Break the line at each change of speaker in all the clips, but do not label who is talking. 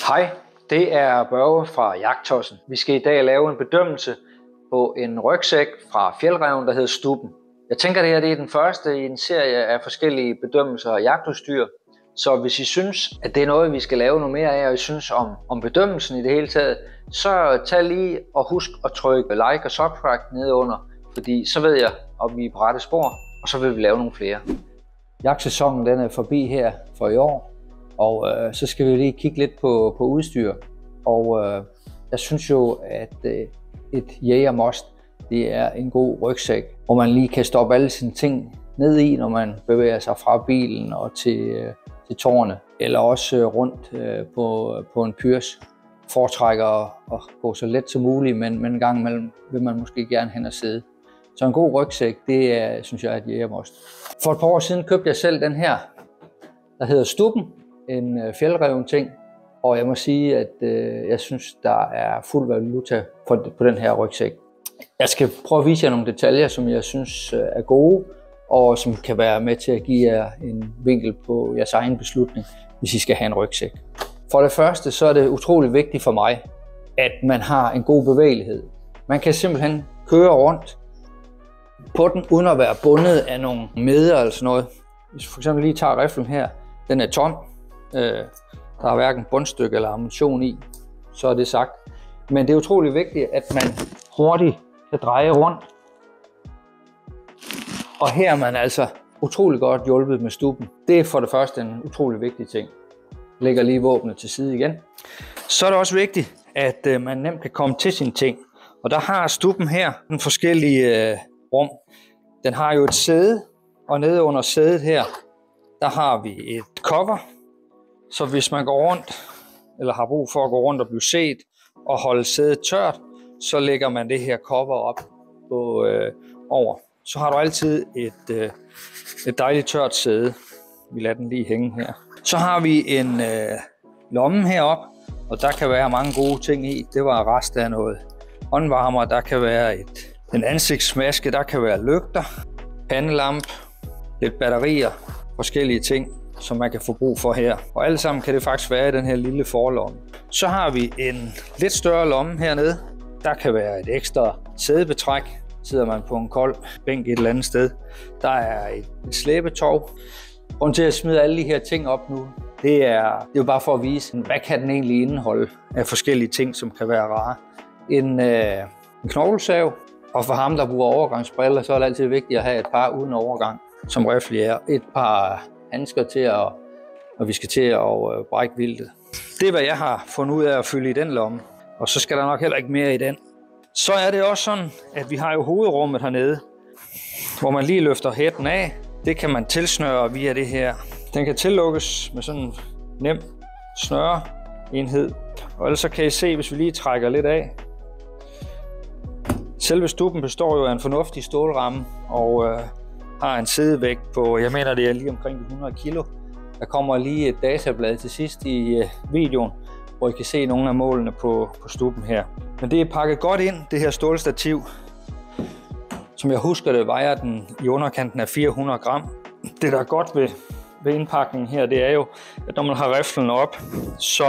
Hej, det er Børge fra Jagttossen. Vi skal i dag lave en bedømmelse på en rygsæk fra Fjällräven, der hedder Stubben. Jeg tænker, det her det er den første i en serie af forskellige bedømmelser af jagtudstyr. Så hvis I synes, at det er noget, vi skal lave noget mere af, og I synes om bedømmelsen i det hele taget, så tag lige og husk at trykke like og subscribe nede under, fordi så ved jeg, om vi er på rette spor, og så vil vi lave nogle flere. Jagtsæsonen den er forbi her for i år, og så skal vi lige kigge lidt på udstyr. Og jeg synes jo, at et jægermust, det er en god rygsæk, hvor man lige kan stoppe alle sine ting ned i, når man bevæger sig fra bilen og til tårnet, eller også rundt på en pyrs. Foretrækker at gå så let som muligt, men en gang imellem vil man måske gerne hen og sidde. Så en god rygsæk, det er, synes jeg, er et jægermust. For et par år siden købte jeg selv den her, der hedder Stubben, en Fjällräven ting. Og jeg må sige, at jeg synes, der er fuld valuta på den her rygsæk. Jeg skal prøve at vise jer nogle detaljer, som jeg synes er gode, og som kan være med til at give jer en vinkel på jeres egen beslutning, hvis I skal have en rygsæk. For det første, så er det utrolig vigtigt for mig, at man har en god bevægelighed. Man kan simpelthen køre rundt på den, uden at være bundet af nogle meder eller sådan noget. Hvis for eksempel lige tager riflen her, den er tom. Der er hverken bundstykke eller ammunition i, så er det sagt. Men det er utrolig vigtigt, at man hurtigt kan dreje rundt. Og her er man altså utrolig godt hjulpet med Stubben. Det er for det første en utrolig vigtig ting. Lægger lige våbnet til side igen. Så er det også vigtigt, at man nemt kan komme til sine ting. Og der har Stubben her en forskellige rum. Den har jo et sæde, og nede under sædet her, der har vi et cover. Så hvis man går rundt, eller har brug for at gå rundt og blive set, og holde sædet tørt, så lægger man det her cover op på over. Så har du altid et dejligt tørt sæde. Vi lader den lige hænge her. Så har vi en lomme heroppe, og der kan være mange gode ting i. Det var rest af noget håndvarmer, der kan være en ansigtsmaske, der kan være lygter, pandelamp, lidt batterier, forskellige ting, som man kan få brug for her. Og alle sammen kan det faktisk være i den her lille forlomme. Så har vi en lidt større lomme hernede. Der kan være et ekstra sædebetræk. Sidder man på en kold bænk et eller andet sted. Der er et slæbetov. Grunden til at smide alle de her ting op nu, det er jo bare for at vise, hvad kan den egentlig indeholde af forskellige ting, som kan være rare. En knoglesav, og for ham, der bruger overgangsbriller, så er det altid vigtigt at have et par uden overgang, som rifle er. Et par handsker til, når vi skal til at brække vildtet. Det er, hvad jeg har fundet ud af at fylde i den lomme, og så skal der nok heller ikke mere i den. Så er det også sådan, at vi har jo hovedrummet hernede, hvor man lige løfter hætten af. Det kan man tilsnøre via det her. Den kan tillukkes med sådan en nem snøreenhed. Og ellers så kan I se, hvis vi lige trækker lidt af. Selve Stubben består jo af en fornuftig stålramme og har en sædevægt på, jeg mener det er lige omkring 100 kilo. Der kommer lige et datablad til sidst i videoen, hvor I kan se nogle af målene på Stubben her. Men det er pakket godt ind, det her stålstativ. Som jeg husker det, vejer den i underkanten af 400 gram. Det der er godt ved indpakningen her, det er jo, at når man har riflen op, så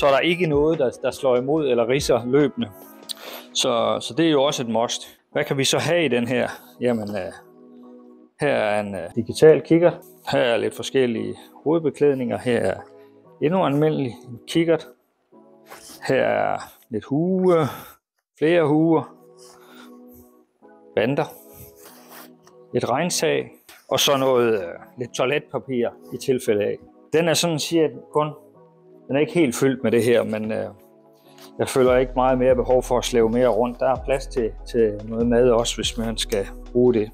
er der ikke noget, der slår imod eller ridser løbende. Så det er jo også et must. Hvad kan vi så have i den her? Jamen, her er en digital kikkert. Her er lidt forskellige hovedbeklædninger. Her er endnu en almindelig kikkert. Her er lidt hue, flere huer, bander, et regnsag og så noget lidt toiletpapir i tilfælde af. Den er sådan cirka kun, den er ikke helt fyldt med det her, men jeg føler ikke meget mere behov for at slæve mere rundt. Der er plads til noget mad også, hvis man skal bruge det.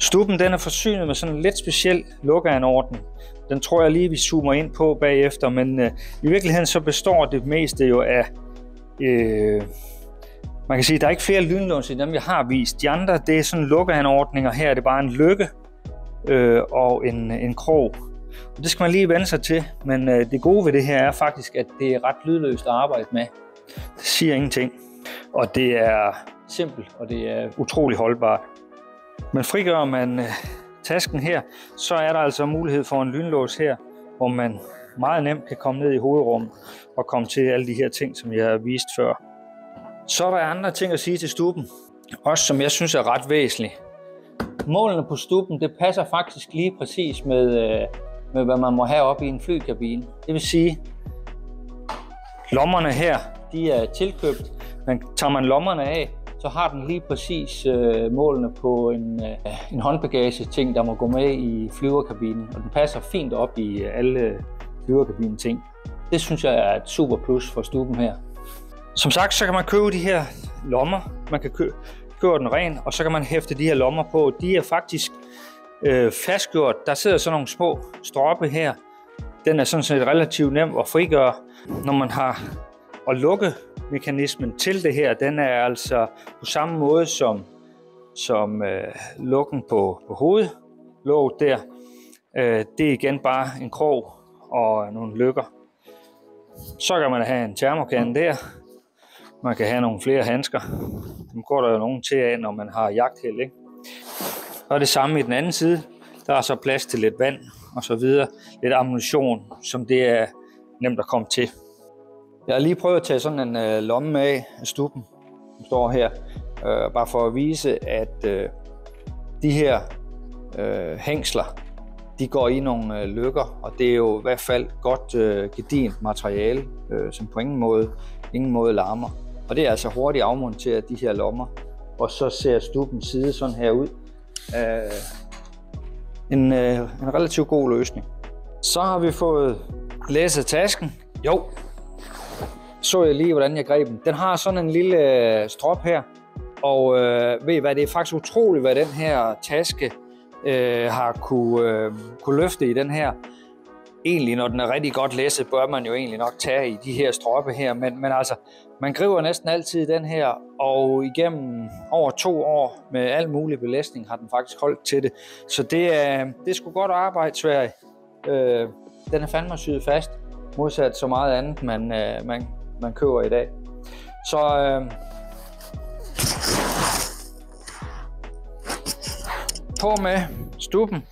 Stubben den er forsynet med sådan en lidt speciel lukkeanordning. Den tror jeg lige vi zoomer ind på bagefter, men i virkeligheden så består det meste jo af man kan sige, at der er ikke flere lynlås i dem, jeg har vist. De andre, det er sådan lukkeanordninger. Her er det bare en lykke og en krog. Og det skal man lige vende sig til, men det gode ved det her er faktisk, at det er ret lydløst at arbejde med. Det siger ingenting. Og det er simpelt, og det er utrolig holdbart. Men frigør man tasken her, så er der altså mulighed for en lynlås her, hvor man meget nemt kan komme ned i hovedrummet og komme til alle de her ting, som jeg har vist før. Så er der andre ting at sige til stuben, også som jeg synes er ret væsentlige. Målene på stuben, det passer faktisk lige præcis med hvad man må have oppe i en flykabine. Det vil sige, lommerne her, de er tilkøbt, men tager man lommerne af, så har den lige præcis målene på en håndbagage-ting, der må gå med i flyverkabinen, og den passer fint op i alle flyverkabinen-ting. Det synes jeg er et super plus for stuben her. Som sagt, så kan man købe de her lommer. Man kan købe den ren, og så kan man hæfte de her lommer på. De er faktisk fastgjort. Der sidder sådan nogle små stroppe her. Den er sådan set relativt nem at frigøre. Når man har at lukke mekanismen til det her, den er altså på samme måde som lukken på hovedlåget der. Det er igen bare en krog og nogle lykker. Så kan man have en termokan der. Man kan have nogle flere handsker. Dem går der jo nogen til af, når man har jagtheld, ikke? Og det samme i den anden side. Der er så plads til lidt vand og så videre. Lidt ammunition, som det er nemt at komme til. Jeg har lige prøvet at tage sådan en lomme af stuben, som står her. Bare for at vise, at de her hængsler, de går i nogle lykker. Og det er jo i hvert fald godt gedigent materiale, som på ingen måde larmer. Og det er altså hurtigt afmonteret, de her lommer. Og så ser stubens side sådan her ud. En relativt god løsning. Så har vi fået læsset tasken. Jo, så jeg lige, hvordan jeg greb den. Den har sådan en lille strop her. Og ved I hvad, det er faktisk utroligt, hvad den her taske har kunne løfte i den her. Egentlig, når den er rigtig godt læsset, bør man jo egentlig nok tage i de her stroppe her. Men altså, man griber næsten altid i den her, og igennem over 2 år med al mulig belæsning har den faktisk holdt til det. Så det er sgu godt arbejde, Sverige. Den er fandme syet fast, modsat så meget andet, man køber i dag. Så på med stuben.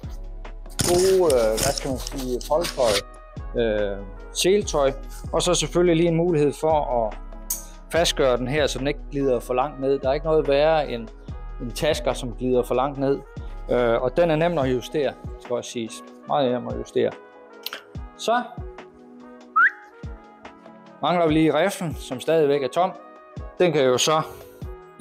Gode, hvad skal man sige, foldtøj, seletøj, og så selvfølgelig lige en mulighed for at fastgøre den her, så den ikke glider for langt ned. Der er ikke noget værre end en tasker, som glider for langt ned, og den er nem at justere, skal også siges. Meget nem at justere. Så mangler vi lige riflen, som stadigvæk er tom. Den kan jo så,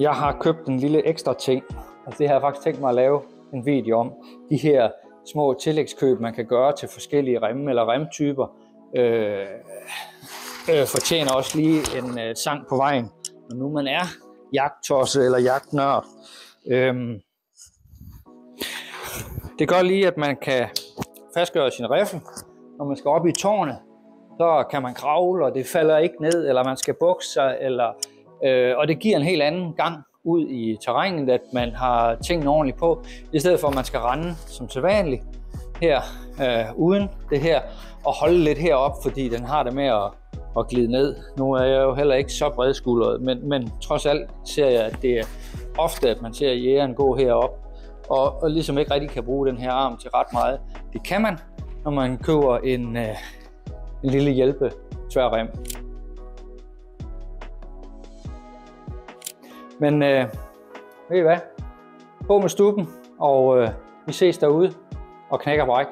jeg har købt en lille ekstra ting, og det har jeg faktisk tænkt mig at lave en video om. De her små tillægskøb, man kan gøre til forskellige remme eller remtyper, fortjener også lige en sang på vejen, når nu man er jagttosse eller jagtnørd. Det gør lige, at man kan fastgøre sin riffel. Når man skal op i tårnet, så kan man kravle, og det falder ikke ned, eller man skal bukse sig, og det giver en helt anden gang ud i terrænet, at man har tingene ordentligt på, i stedet for at man skal rende som sædvanligt her uden det her, og holde lidt herop, fordi den har det med at glide ned. Nu er jeg jo heller ikke så bredskuldret, men trods alt ser jeg, at det er ofte, at man ser jægeren gå herop, og ligesom ikke rigtig kan bruge den her arm til ret meget. Det kan man, når man køber en lille hjælpetværrem. Men ved I hvad? På med stuben, og vi ses derude og knækker bræk.